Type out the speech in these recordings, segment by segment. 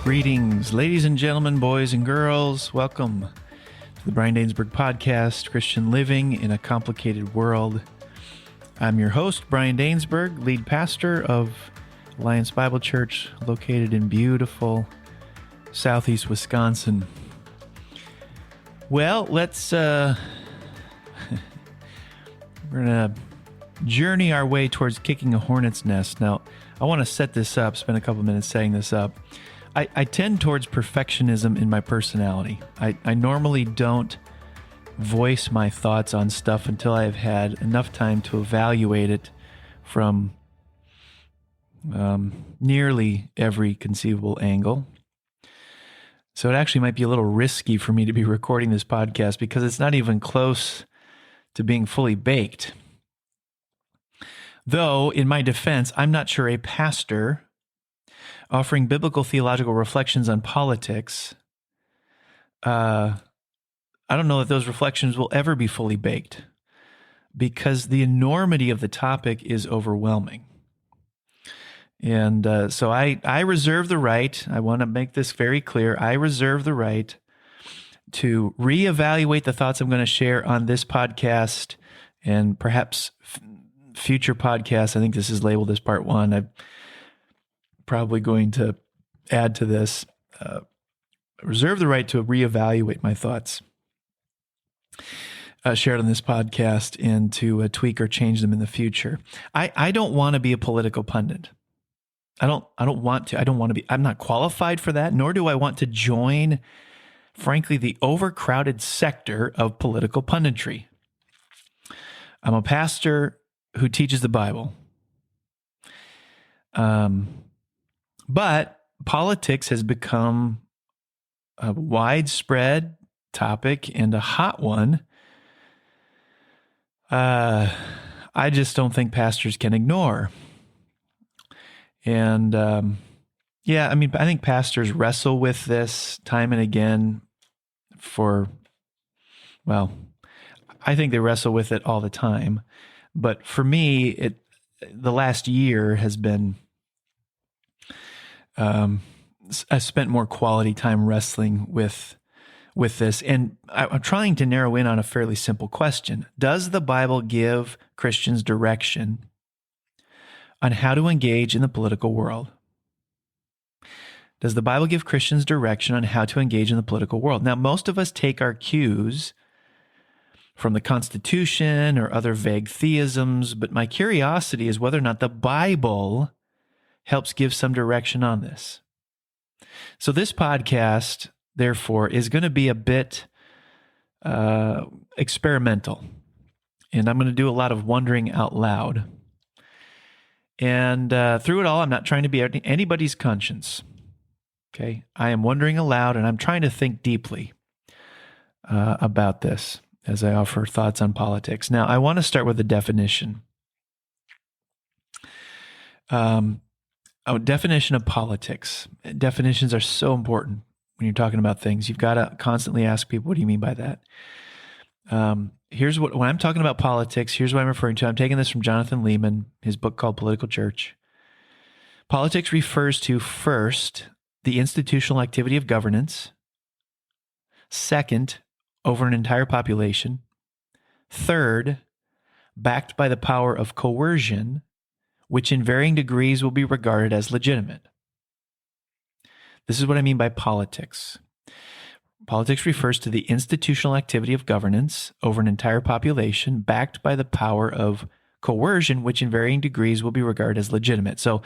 Greetings, ladies and gentlemen, boys and girls. Welcome to the Brian Dainsberg Podcast, Christian Living in a Complicated World. I'm your host, Brian Dainsberg, lead pastor of Alliance Bible Church, located in beautiful southeast Wisconsin. Well, let's we're going to journey our way towards kicking a hornet's nest. Now, I want to set this up, spend a couple minutes setting this up. I tend towards perfectionism in my personality. I normally don't voice my thoughts on stuff until I've had enough time to evaluate it from nearly every conceivable angle. So it actually might be a little risky for me to be recording this podcast because it's not even close to being fully baked. Though, in my defense, I'm not sure a pastor offering biblical theological reflections on politics, I don't know that those reflections will ever be fully baked because the enormity of the topic is overwhelming. And so I reserve the right, I want to make this very clear, I reserve the right to reevaluate the thoughts I'm going to share on this podcast and perhaps future podcasts. I think this is labeled as part one. I'm probably going to add to this. Reserve the right to reevaluate my thoughts shared on this podcast and to tweak or change them in the future. I don't want to be a political pundit. I don't want to. I don't want to be. I'm not qualified for that, nor do I want to join, frankly, the overcrowded sector of political punditry. I'm a pastor who teaches the Bible. But politics has become a widespread topic and a hot one. I just don't think pastors can ignore. And I think pastors wrestle with this time and again I think they wrestle with it all the time. But for me, the last year has been, I spent more quality time wrestling with this, and I'm trying to narrow in on a fairly simple question. Does the Bible give Christians direction on how to engage in the political world? Does the Bible give Christians direction on how to engage in the political world? Now, most of us take our cues from the Constitution or other vague theisms, but my curiosity is whether or not the Bible helps give some direction on this. So this podcast, therefore, is going to be a bit experimental, and I'm going to do a lot of wondering out loud. And through it all, I'm not trying to be anybody's conscience. Okay, I am wondering aloud, and I'm trying to think deeply about this as I offer thoughts on politics. Now, I want to start with a definition. Definition of politics. Definitions are so important when you're talking about things. You've got to constantly ask people, what do you mean by that? When I'm talking about politics, here's what I'm referring to. I'm taking this from Jonathan Leeman, his book called Political Church. Politics refers to, first, the institutional activity of governance. Second, over an entire population. Third, backed by the power of coercion, which in varying degrees will be regarded as legitimate. This is what I mean by politics. Politics refers to the institutional activity of governance over an entire population, backed by the power of coercion, which in varying degrees will be regarded as legitimate. So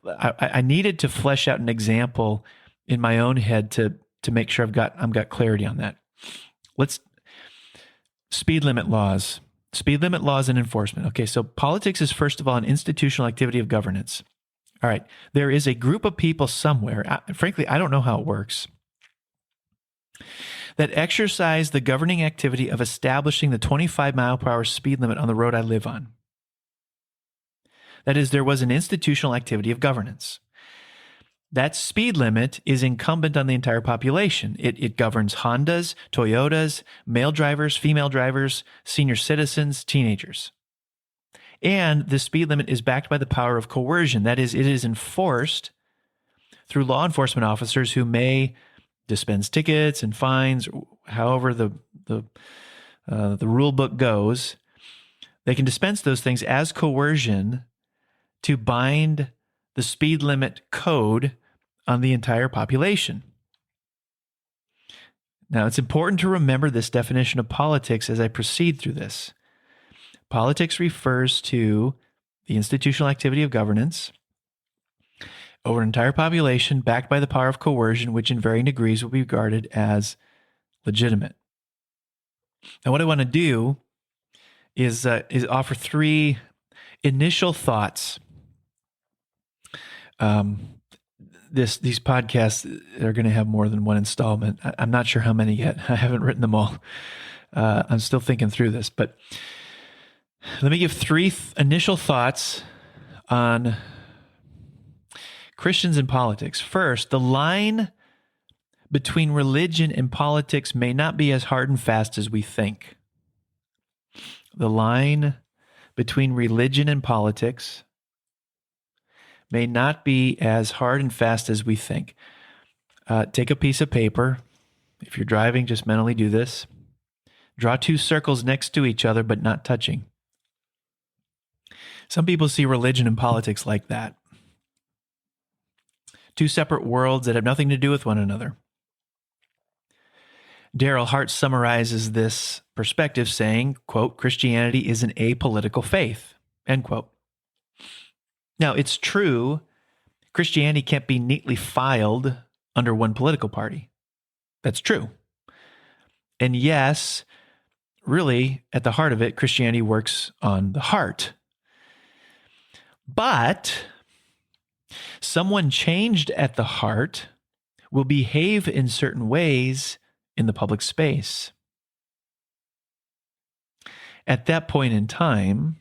I needed to flesh out an example in my own head to make sure I've got clarity on that. Speed limit laws and enforcement. Okay, so politics is first of all an institutional activity of governance. All right, there is a group of people somewhere, frankly, I don't know how it works, that exercise the governing activity of establishing the 25 mile per hour speed limit on the road I live on. That is, there was an institutional activity of governance. That speed limit is incumbent on the entire population. It governs Hondas, Toyotas, male drivers, female drivers, senior citizens, teenagers. And the speed limit is backed by the power of coercion. That is, it is enforced through law enforcement officers who may dispense tickets and fines, however the rule book goes. They can dispense those things as coercion to bind the speed limit code on the entire population. Now, it's important to remember this definition of politics as I proceed through this. Politics refers to the institutional activity of governance over an entire population backed by the power of coercion, which in varying degrees will be regarded as legitimate. Now, what I want to do is offer three initial thoughts. These podcasts are going to have more than one installment. I'm not sure how many yet. I haven't written them all. I'm still thinking through this, but let me give three initial thoughts on Christians and politics. First, the line between religion and politics may not be as hard and fast as we think. The line between religion and politics may not be as hard and fast as we think. Take a piece of paper. If you're driving, just mentally do this. Draw two circles next to each other, but not touching. Some people see religion and politics like that. Two separate worlds that have nothing to do with one another. Darrell Hart summarizes this perspective saying, quote, Christianity is an apolitical faith, end quote. Now, it's true, Christianity can't be neatly filed under one political party. That's true. And yes, really, at the heart of it, Christianity works on the heart. But someone changed at the heart will behave in certain ways in the public space. At that point in time,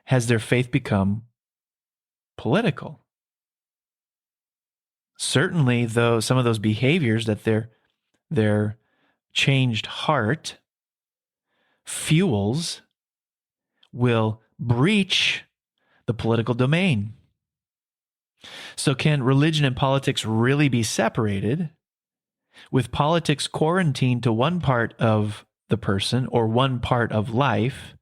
has their faith become political? Certainly, though, some of those behaviors that their changed heart fuels will breach the political domain. So can religion and politics really be separated, with politics quarantined to one part of the person or one part of life,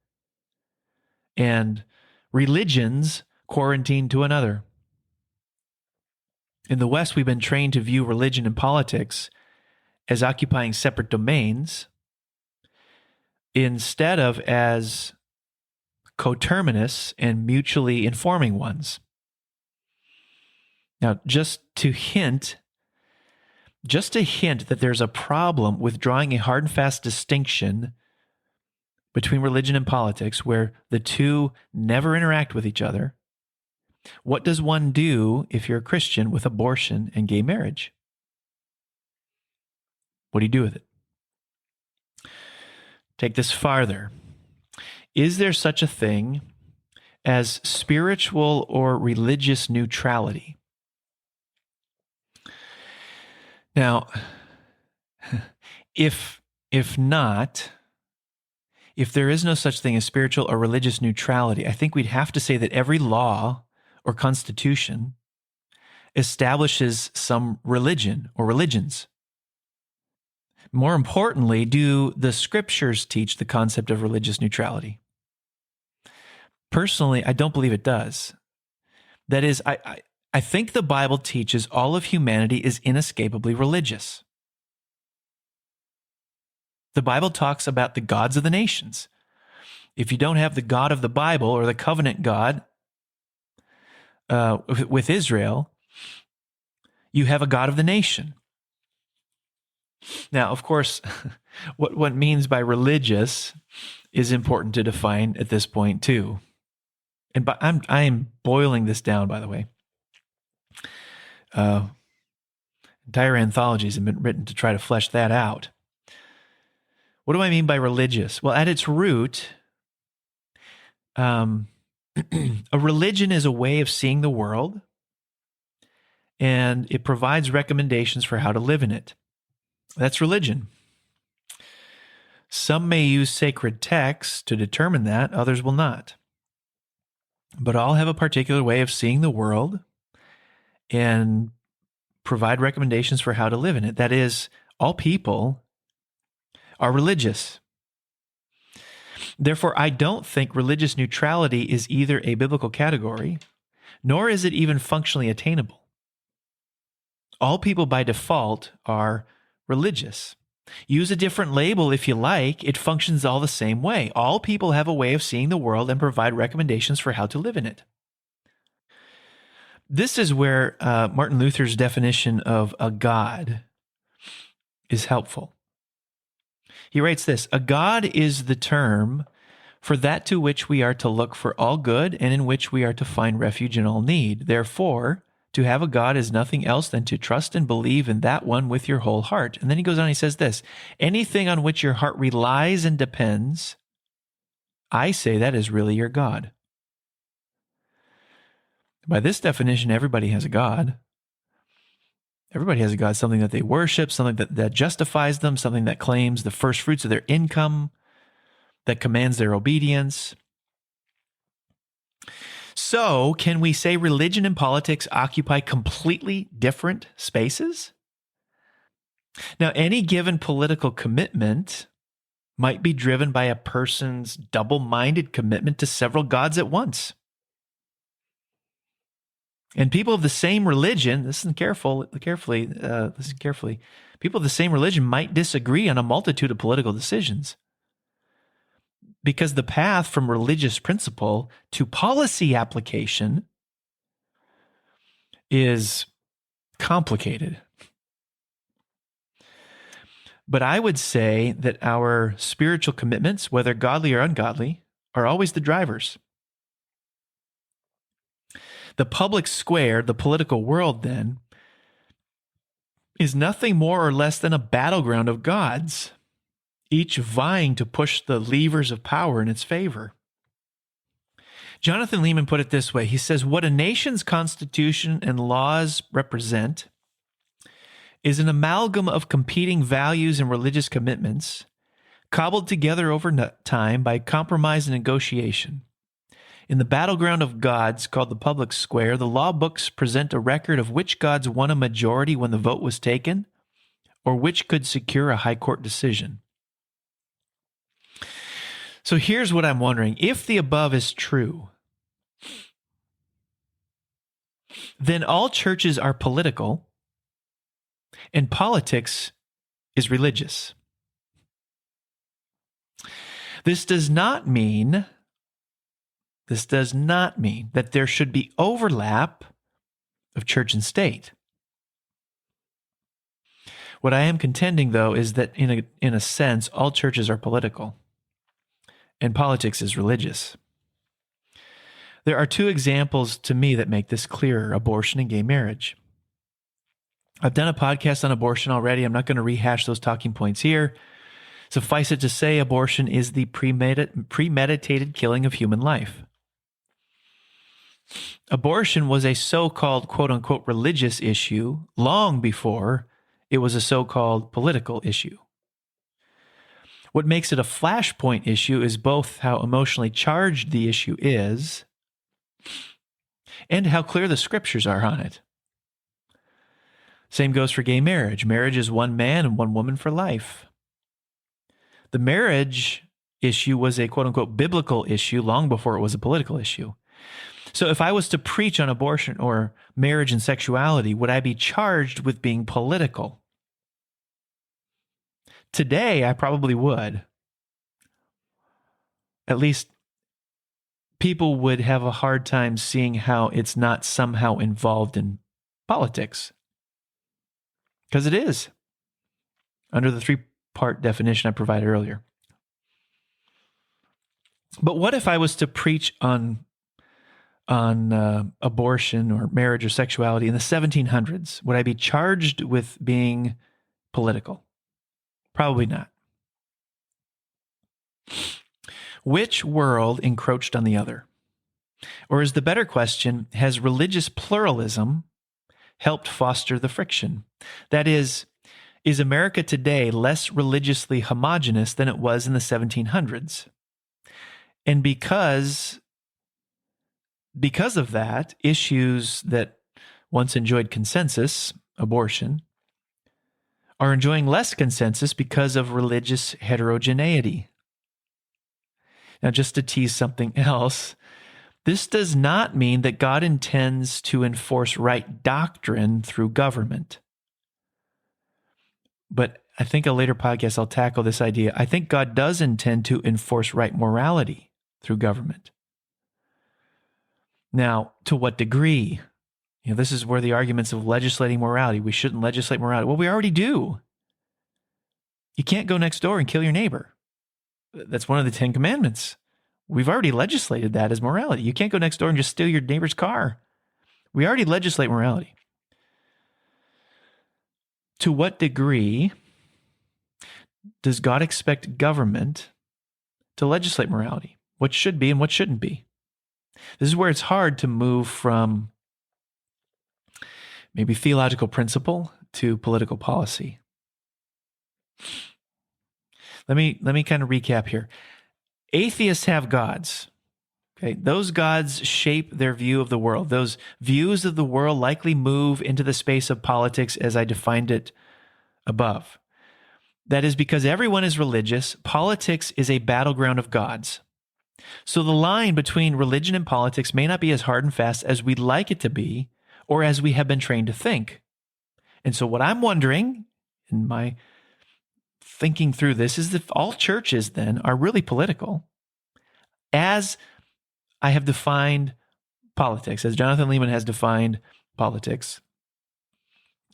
and religions quarantined to another? In the West, we've been trained to view religion and politics as occupying separate domains instead of as coterminous and mutually informing ones. Now, just to hint that there's a problem with drawing a hard and fast distinction between religion and politics where the two never interact with each other. What does one do if you're a Christian with abortion and gay marriage? What do you do with it? Take this farther. Is there such a thing as spiritual or religious neutrality? Now, if not, if there is no such thing as spiritual or religious neutrality, I think we'd have to say that every law or constitution establishes some religion or religions. More importantly, do the scriptures teach the concept of religious neutrality? Personally, I don't believe it does. That is, I think the Bible teaches all of humanity is inescapably religious. The Bible talks about the gods of the nations. If you don't have the God of the Bible or the covenant God with Israel, you have a God of the nation. Now, of course, what one means by religious is important to define at this point too. And I am boiling this down, by the way. Entire anthologies have been written to try to flesh that out. What do I mean by religious? Well, at its root, a religion is a way of seeing the world, and it provides recommendations for how to live in it. That's religion. Some may use sacred texts to determine that, others will not. But all have a particular way of seeing the world and provide recommendations for how to live in it. That is, all people are religious. Therefore, I don't think religious neutrality is either a biblical category, nor is it even functionally attainable. All people by default are religious. Use a different label if you like. It functions all the same way. All people have a way of seeing the world and provide recommendations for how to live in it. This is where Martin Luther's definition of a God is helpful. He writes this: a God is the term for that to which we are to look for all good and in which we are to find refuge in all need. Therefore, to have a God is nothing else than to trust and believe in that one with your whole heart. And then he goes on, he says this: anything on which your heart relies and depends, I say that is really your God. By this definition, everybody has a God. Everybody has a God, something that they worship, something that justifies them, something that claims the first fruits of their income, that commands their obedience. So, can we say religion and politics occupy completely different spaces? Now, any given political commitment might be driven by a person's double-minded commitment to several gods at once. And people of the same religion, listen carefully. People of the same religion might disagree on a multitude of political decisions, because the path from religious principle to policy application is complicated. But I would say that our spiritual commitments, whether godly or ungodly, are always the drivers. The public square, the political world, then, is nothing more or less than a battleground of gods, each vying to push the levers of power in its favor. Jonathan Leeman put it this way. He says, what a nation's constitution and laws represent is an amalgam of competing values and religious commitments, cobbled together over time by compromise and negotiation. In the battleground of gods, called the public square, the law books present a record of which gods won a majority when the vote was taken, or which could secure a high court decision. So here's what I'm wondering. If the above is true, then all churches are political and politics is religious. This does not mean that there should be overlap of church and state. What I am contending, though, is that in a sense, all churches are political and politics is religious. There are two examples to me that make this clearer: abortion and gay marriage. I've done a podcast on abortion already. I'm not going to rehash those talking points here. Suffice it to say, abortion is the premeditated killing of human life. Abortion was a so-called quote-unquote religious issue long before it was a so-called political issue. What makes it a flashpoint issue is both how emotionally charged the issue is and how clear the scriptures are on it. Same goes for gay marriage. Marriage is one man and one woman for life. The marriage issue was a quote-unquote biblical issue long before it was a political issue. So if I was to preach on abortion or marriage and sexuality, would I be charged with being political? Today, I probably would. At least people would have a hard time seeing how it's not somehow involved in politics. Because it is, under the three-part definition I provided earlier. But what if I was to preach on abortion or marriage or sexuality in the 1700s? Would I be charged with being political? Probably not. Which world encroached on the other? Or is the better question, has religious pluralism helped foster the friction? That is America today less religiously homogeneous than it was in the 1700s? And because of that, issues that once enjoyed consensus, abortion, are enjoying less consensus because of religious heterogeneity. Now, just to tease something else, this does not mean that God intends to enforce right doctrine through government. But I think a later podcast I'll tackle this idea. I think God does intend to enforce right morality through government. Now, to what degree? This is where the arguments of legislating morality, we shouldn't legislate morality. Well, we already do. You can't go next door and kill your neighbor. That's one of the 10 commandments. We've already legislated that as morality. You can't go next door and just steal your neighbor's car. We already legislate morality. To what degree does God expect government to legislate morality? What should be and what shouldn't be? This is where it's hard to move from maybe theological principle to political policy. Let me kind of recap here. Atheists have gods. Okay, those gods shape their view of the world. Those views of the world likely move into the space of politics as I defined it above. That is because everyone is religious. Politics is a battleground of gods. So the line between religion and politics may not be as hard and fast as we'd like it to be, or as we have been trained to think. And so what I'm wondering, in my thinking through this, is if all churches then are really political, as I have defined politics, as Jonathan Leeman has defined politics.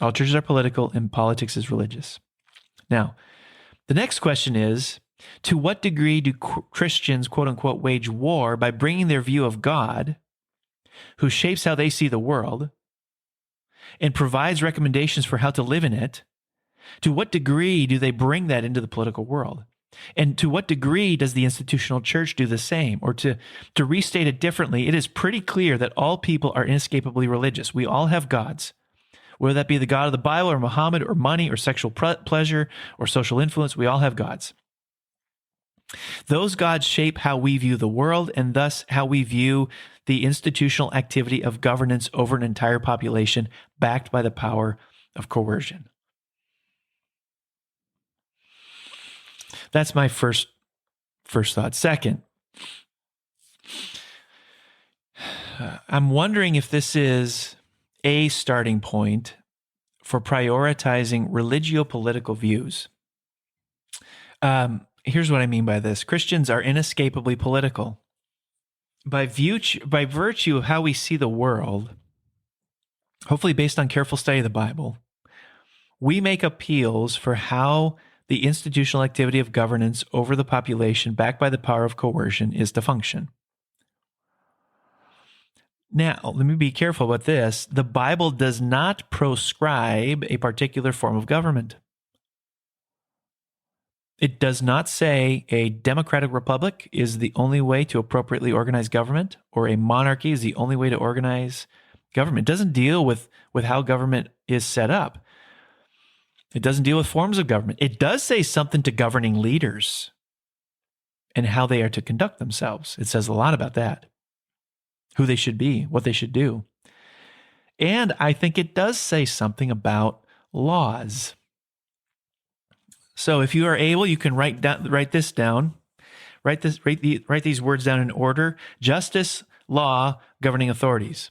All churches are political and politics is religious. Now, the next question is, to what degree do Christians, quote unquote, wage war by bringing their view of God, who shapes how they see the world, and provides recommendations for how to live in it? To what degree do they bring that into the political world? And to what degree does the institutional church do the same? Or to restate it differently, it is pretty clear that all people are inescapably religious. We all have gods, whether that be the God of the Bible or Muhammad or money or sexual pleasure or social influence. We all have gods. Those gods shape how we view the world and thus how we view the institutional activity of governance over an entire population backed by the power of coercion. That's my first thought. Second, I'm wondering if this is a starting point for prioritizing religio-political views. Here's what I mean by this. Christians are inescapably political. By virtue of how we see the world, hopefully based on careful study of the Bible, we make appeals for how the institutional activity of governance over the population, backed by the power of coercion, is to function. Now, let me be careful about this. The Bible does not proscribe a particular form of government. It does not say a democratic republic is the only way to appropriately organize government, or a monarchy is the only way to organize government. It doesn't deal with how government is set up. It doesn't deal with forms of government. It does say something to governing leaders and how they are to conduct themselves. It says a lot about that, who they should be, what they should do. And I think it does say something about laws. So if you are able, you can write this down. Write these words down in order: justice, law, governing authorities.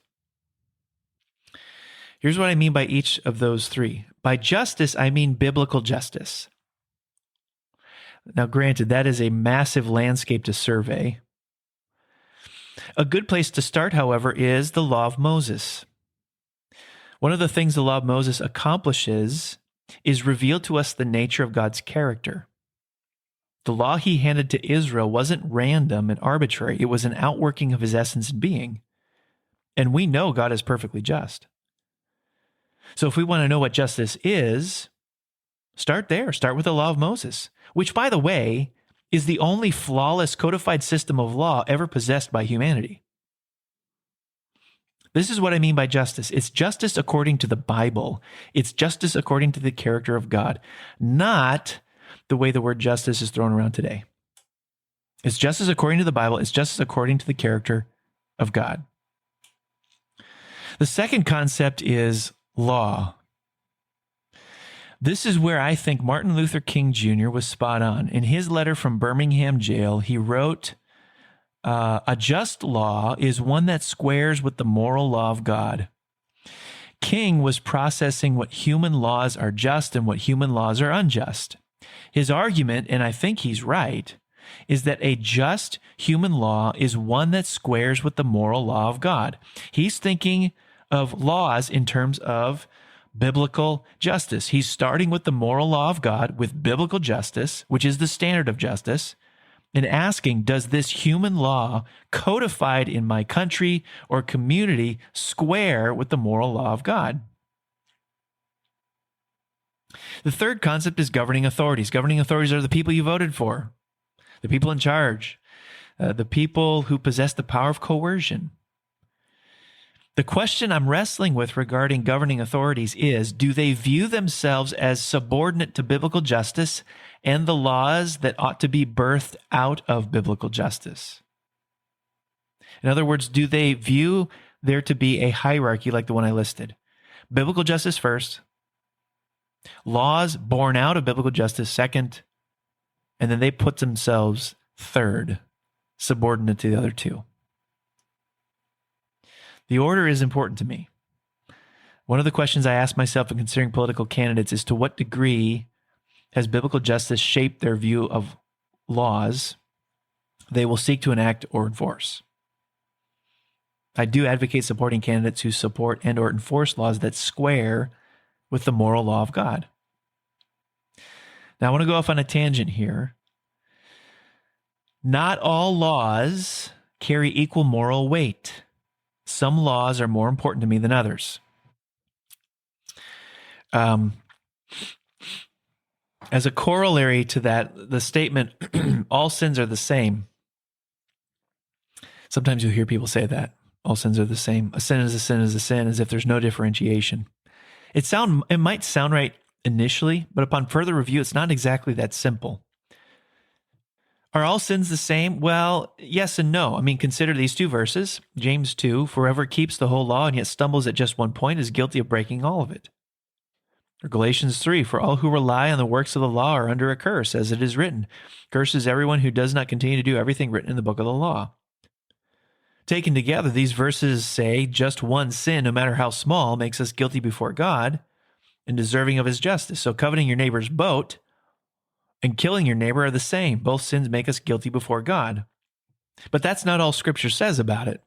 Here's what I mean by each of those three. By justice, I mean biblical justice. Now, granted, that is a massive landscape to survey. A good place to start, however, is the law of Moses. One of the things the law of Moses accomplishes is reveal to us the nature of God's character. The law he handed to Israel wasn't random and arbitrary. It was an outworking of his essence and being. And we know God is perfectly just. So if we want to know what justice is, start there. Start with the law of Moses, which, by the way, is the only flawless codified system of law ever possessed by humanity. This is what I mean by justice. It's justice according to the Bible. It's justice according to the character of God, not the way the word justice is thrown around today. It's justice according to the Bible. It's justice according to the character of God. The second concept is law. This is where I think Martin Luther King Jr. was spot on. In his letter from Birmingham jail, he wrote, a just law is one that squares with the moral law of God. King was processing what human laws are just and what human laws are unjust. His argument, and I think he's right, is that a just human law is one that squares with the moral law of God. He's thinking of laws in terms of biblical justice. He's starting with the moral law of God, with biblical justice, which is the standard of justice, and asking, does this human law codified in my country or community square with the moral law of God? The third concept is governing authorities. Governing authorities are the people you voted for, the people in charge, the people who possess the power of coercion. The question I'm wrestling with regarding governing authorities is, do they view themselves as subordinate to biblical justice and the laws that ought to be birthed out of biblical justice? In other words, do they view there to be a hierarchy like the one I listed? Biblical justice first, laws born out of biblical justice second, and then they put themselves third, subordinate to the other two. The order is important to me. One of the questions I ask myself in considering political candidates is, to what degree has biblical justice shaped their view of laws they will seek to enact or enforce? I do advocate supporting candidates who support and or enforce laws that square with the moral law of God. Now, I want to go off on a tangent here. Not all laws carry equal moral weight. Some laws are more important to me than others. As a corollary to that, the statement, all sins are the same. Sometimes you'll hear people say that. All sins are the same. A sin is a sin is a sin, as if there's no differentiation. It might sound right initially, but upon further review, it's not exactly that simple. Are all sins the same? Well, yes and no. I mean, consider these two verses. James 2, for whoever keeps the whole law and yet stumbles at just one point is guilty of breaking all of it. Or Galatians 3, for all who rely on the works of the law are under a curse, as it is written, curses everyone who does not continue to do everything written in the book of the law. Taken together, these verses say just one sin, no matter how small, makes us guilty before God and deserving of his justice. So coveting your neighbor's boat and killing your neighbor are the same. Both sins make us guilty before God. But that's not all Scripture says about it.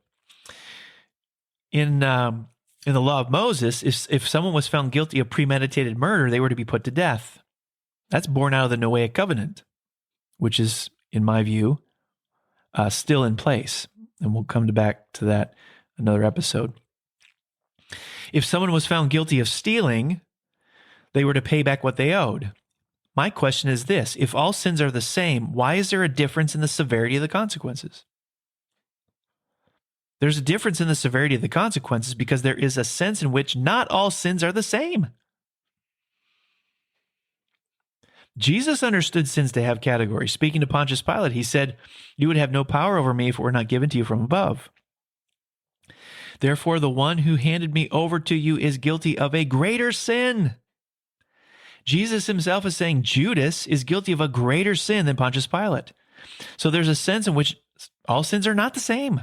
In the law of Moses, if someone was found guilty of premeditated murder, they were to be put to death. That's born out of the Noahic covenant, which is, in my view, still in place. And we'll come back to that another episode. If someone was found guilty of stealing, they were to pay back what they owed. My question is this: if all sins are the same, why is there a difference in the severity of the consequences? There's a difference in the severity of the consequences because there is a sense in which not all sins are the same. Jesus understood sins to have categories. Speaking to Pontius Pilate, he said, "You would have no power over me if it were not given to you from above. Therefore, the one who handed me over to you is guilty of a greater sin." Jesus himself is saying Judas is guilty of a greater sin than Pontius Pilate. So there's a sense in which all sins are not the same.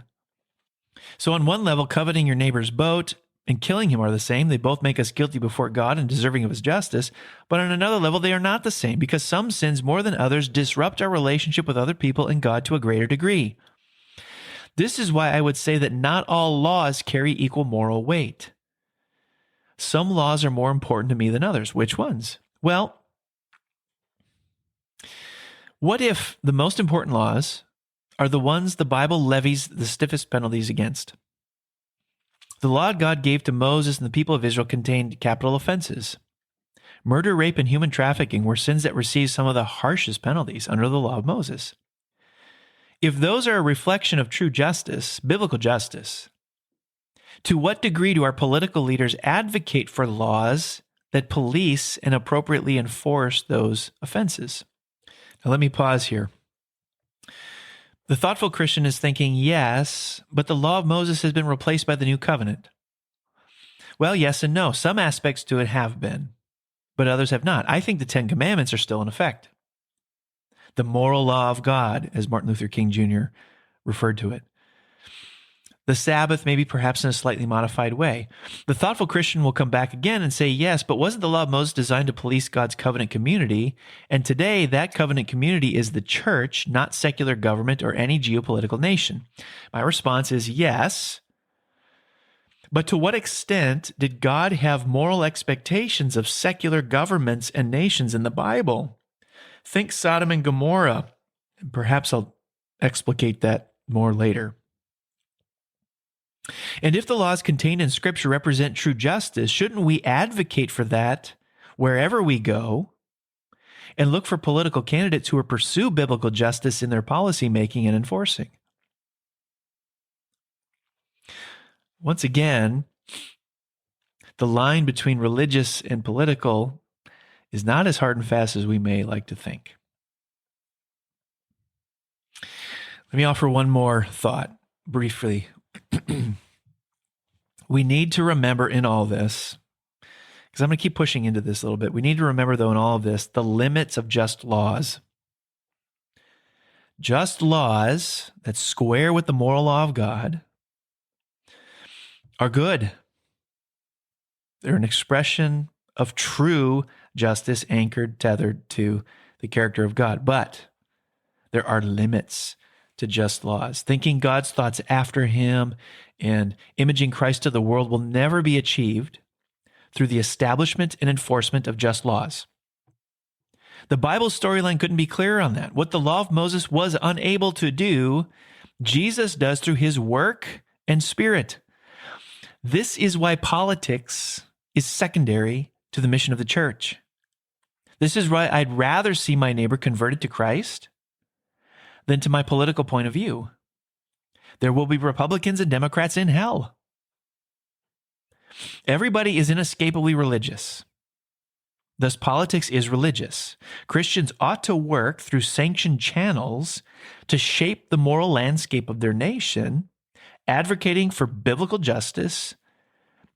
So on one level, coveting your neighbor's boat and killing him are the same. They both make us guilty before God and deserving of his justice. But on another level, they are not the same because some sins more than others disrupt our relationship with other people and God to a greater degree. This is why I would say that not all laws carry equal moral weight. Some laws are more important to me than others. Which ones? Well, what if the most important laws are the ones the Bible levies the stiffest penalties against? The law God gave to Moses and the people of Israel contained capital offenses. Murder, rape, and human trafficking were sins that received some of the harshest penalties under the law of Moses. If those are a reflection of true justice, biblical justice, to what degree do our political leaders advocate for laws that police and appropriately enforce those offenses? Now, let me pause here. The thoughtful Christian is thinking, yes, but the law of Moses has been replaced by the new covenant. Well, yes and no. Some aspects to it have been, but others have not. I think the Ten Commandments are still in effect. The moral law of God, as Martin Luther King Jr. referred to it. The Sabbath, maybe perhaps in a slightly modified way. The thoughtful Christian will come back again and say, yes, but wasn't the law of Moses designed to police God's covenant community? And today, that covenant community is the church, not secular government or any geopolitical nation. My response is yes. But to what extent did God have moral expectations of secular governments and nations in the Bible? Think Sodom and Gomorrah. Perhaps I'll explicate that more later. And if the laws contained in Scripture represent true justice, shouldn't we advocate for that wherever we go and look for political candidates who will pursue biblical justice in their policy making and enforcing? Once again, the line between religious and political is not as hard and fast as we may like to think. Let me offer one more thought briefly. We need to remember in all this, because I'm going to keep pushing into this a little bit. We need to remember, though, in all of this, the limits of just laws. Just laws that square with the moral law of God are good. They're an expression of true justice anchored, tethered to the character of God. But there are limits to just laws. Thinking God's thoughts after him and imaging Christ to the world will never be achieved through the establishment and enforcement of just laws. The Bible's storyline couldn't be clearer on that. What the law of Moses was unable to do, Jesus does through his work and spirit. This is why politics is secondary to the mission of the church. This is why I'd rather see my neighbor converted to Christ than to my political point of view. There will be Republicans and Democrats in hell. Everybody is inescapably religious. Thus, politics is religious. Christians ought to work through sanctioned channels to shape the moral landscape of their nation, advocating for biblical justice,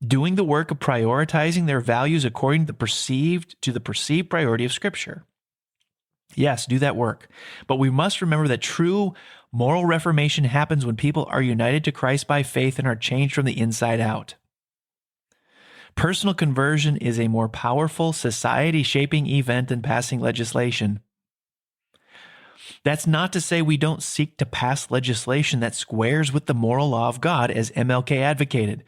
doing the work of prioritizing their values according to the perceived priority of Scripture. Yes, do that work. But we must remember that true moral reformation happens when people are united to Christ by faith and are changed from the inside out. Personal conversion is a more powerful society-shaping event than passing legislation. That's not to say we don't seek to pass legislation that squares with the moral law of God, as MLK advocated.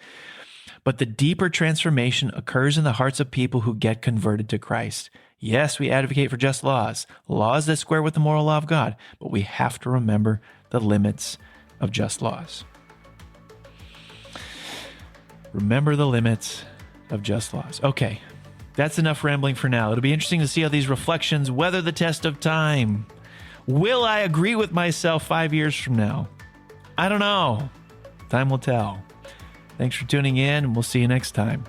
But the deeper transformation occurs in the hearts of people who get converted to Christ. Yes, we advocate for just laws, laws that square with the moral law of God, but we have to remember the limits of just laws. Remember the limits of just laws. Okay, that's enough rambling for now. It'll be interesting to see how these reflections weather the test of time. Will I agree with myself 5 years from now? I don't know. Time will tell. Thanks for tuning in, and we'll see you next time.